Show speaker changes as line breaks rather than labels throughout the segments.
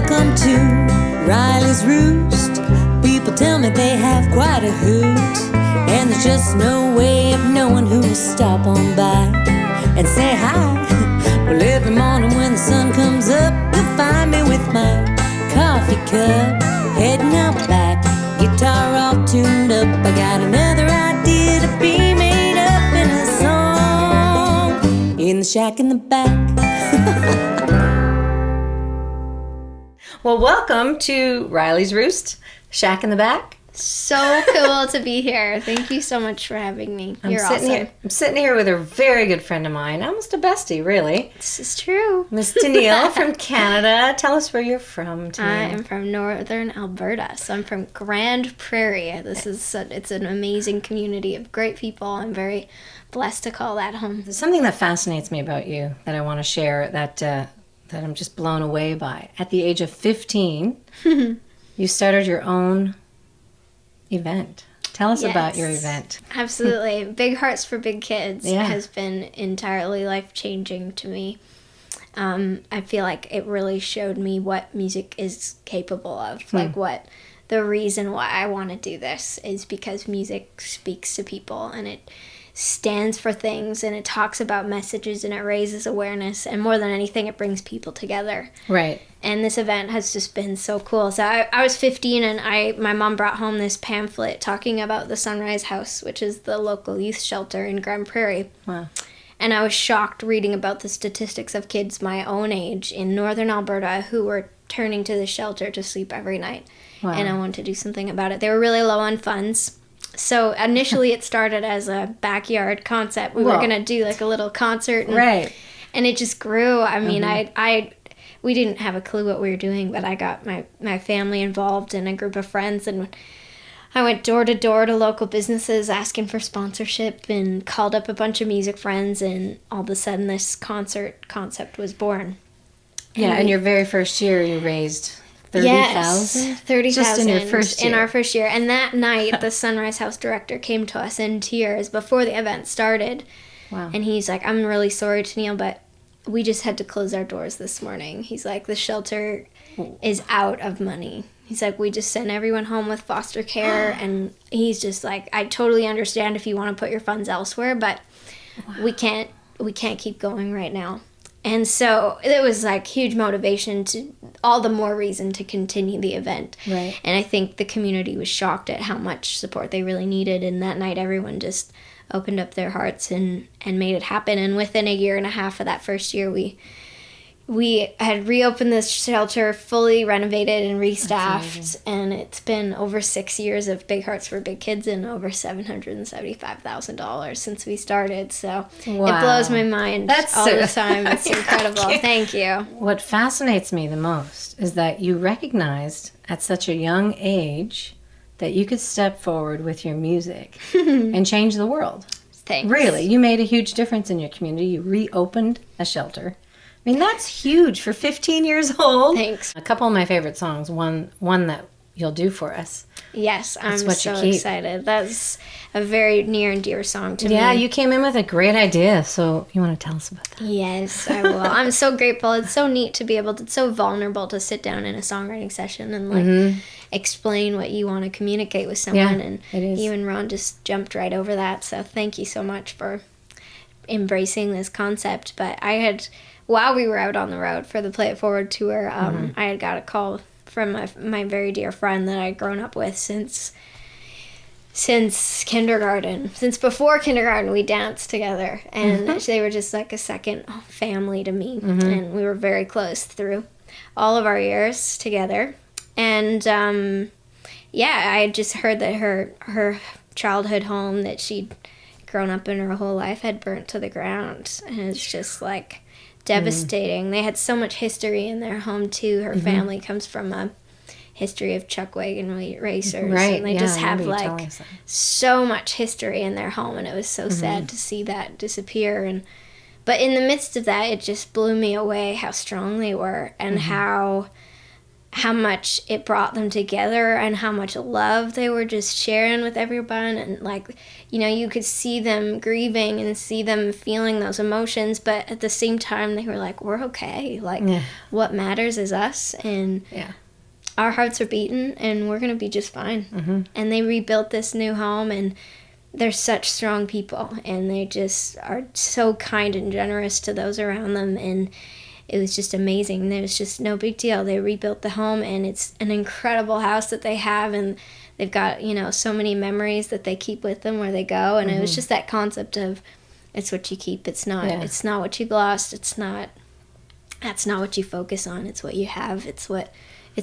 Welcome to RyLee's Roost. People tell me they have quite a hoot, and there's just no way of knowing who will stop on by and say hi. Well, every morning when the sun comes up, you'll find me with my coffee cup, heading out back, guitar all tuned up. I got another idea to be made up in a song in the shack in the back.
Well, welcome to RyLee's Roost, Shack in the Back.
So cool to be here. Thank you so much for having me. You're awesome.
I'm sitting here with a very good friend of mine, almost a bestie, really.
This is true.
Miss Tenille from Canada. Tell us where you're from, Tenille.
I am from northern Alberta, so I'm from Grand Prairie. It's an amazing community of great people. I'm very blessed to call that home.
There's something that fascinates me about you that I want to share that I'm just blown away by. At the age of 15, you started your own event. Tell us about your event.
Absolutely. Big Hearts for Big Kids
Yeah.
has been entirely life-changing to me. I feel like it really showed me what music is capable of. Like what the reason why I want to do this is because music speaks to people and it stands for things and it talks about messages and it raises awareness, and more than anything it brings people together.
Right.
And this event has just been so cool. So I was 15 and my mom brought home this pamphlet talking about the Sunrise House, which is the local youth shelter in Grand Prairie.
Wow.
And I was shocked reading about the statistics of kids my own age in northern Alberta who were turning to the shelter to sleep every night.
Wow.
And I wanted to do something about it. They were really low on funds. So initially it started as a backyard concept. We were going to do like a little concert.
Right.
And it just grew. I mean, we didn't have a clue what we were doing, but I got my family involved and a group of friends, and I went door to door to local businesses asking for sponsorship and called up a bunch of music friends, and all of a sudden this concert concept was born.
Yeah, and your very first year you raised 30,000?
Yes, 30,000
just in your first year.
In our first year. And that night, the Sunrise House director came to us in tears before the event started.
Wow.
And he's like, I'm really sorry, Tenille, but we just had to close our doors this morning. He's like, the shelter is out of money. He's like, we just sent everyone home with foster care. And he's just like, I totally understand if you want to put your funds elsewhere, but we can't keep going right now. And so it was like huge motivation, to all the more reason to continue the event.
Right.
And I think the community was shocked at how much support they really needed. And that night everyone just opened up their hearts and made it happen. And within a year and a half of that first year, we had reopened this shelter, fully renovated and restaffed, and it's been over 6 years of Big Hearts for Big Kids and over $775,000 since we started. So It blows my mind all the time. It's incredible. Thank you.
What fascinates me the most is that you recognized at such a young age that you could step forward with your music and change the world.
Thanks.
Really, you made a huge difference in your community. You reopened a shelter. I mean, that's huge for 15 years old.
Thanks.
A couple of my favorite songs, one that you'll do for us.
Yes, I'm
what
so
you keep.
excited. That's a very near and dear song to me.
Yeah, you came in with a great idea, so you want to tell us about that?
Yes, I will. I'm so grateful. It's so neat to be able to, it's so vulnerable to sit down in a songwriting session and explain what you want to communicate with someone.
Yeah,
and
it is.
you and Ron just jumped right over that. So thank you so much for embracing this concept. But while we were out on the road for the Play It Forward tour, I had got a call from my very dear friend that I'd grown up with since kindergarten. Since before kindergarten, we danced together, and they were just like a second family to me, and we were very close through all of our years together. And I had just heard that her childhood home that she'd grown up in her whole life had burnt to the ground, and it's just like devastating. They had so much history in their home too. Her family comes from a history of chuck wagon racers,
right?
And they just have like so much history in their home, and it was so sad to see that disappear. But in the midst of that, it just blew me away how strong they were and how how much it brought them together and how much love they were just sharing with everyone. And like, you know, you could see them grieving and see them feeling those emotions, but at the same time they were like, we're okay. Like, what matters is us, and our hearts are beating and we're gonna be just fine. And they rebuilt this new home, and they're such strong people, and they just are so kind and generous to those around them, and it was just amazing. There was just no big deal. They rebuilt the home, and it's an incredible house that they have, and they've got, you know, so many memories that they keep with them where they go. And it was just that concept of, it's what you keep. It's not what you've lost. That's not what you focus on. It's what you have. It's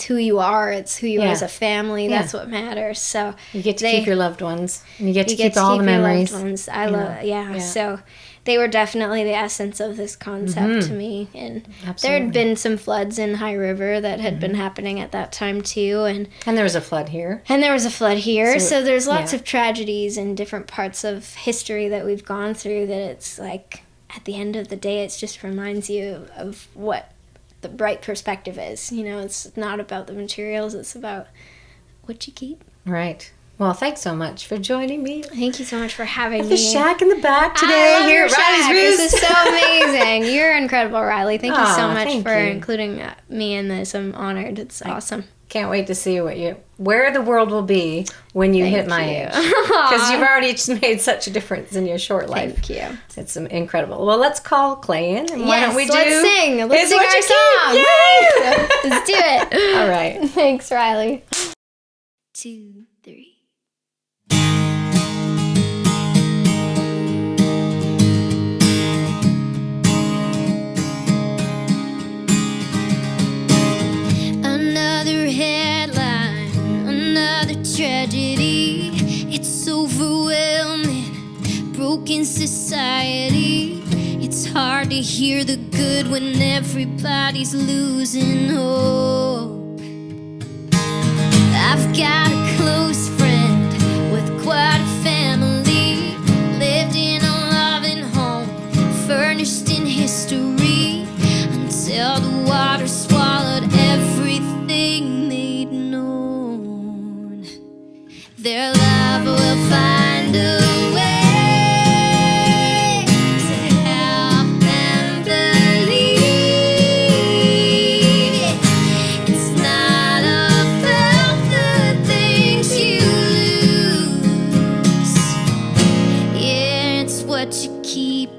who you are. It's who you are as a family. That's what matters. So
you get to keep your loved ones. And you get to keep all the memories.
Your loved ones. So they were definitely the essence of this concept to me. And there had been some floods in High River that had been happening at that time too. And
there was a flood here.
So there's lots of tragedies in different parts of history that we've gone through, that it's like, at the end of the day, it just reminds you of what the right perspective is. You know, it's not about the materials, it's about what you keep.
Right. Well, thanks so much for joining me.
Thank you so much for having me.
The shack in the back today here at RyLee's Roost.
This is so amazing. You're incredible, Riley. Thank you so much for including me in this. I'm honored. It's awesome.
Can't wait to see where the world will be when you hit my age. Because you've already made such a difference in your short life.
Thank you.
It's incredible. Well, let's call Clay in. And why don't we
let's sing. Let's sing our song.
Yay!
Let's do it.
All right.
Thanks, Riley. 2, 3.
Another headline, another tragedy. It's overwhelming, broken society. It's hard to hear the good when everybody's losing hope. I've got a close friend with quite a family, lived in a loving home, furnished in history, until the water swallowed everything they'd known. Their love will find a way to help them believe. It's not about the things you lose. Yeah, it's what you keep.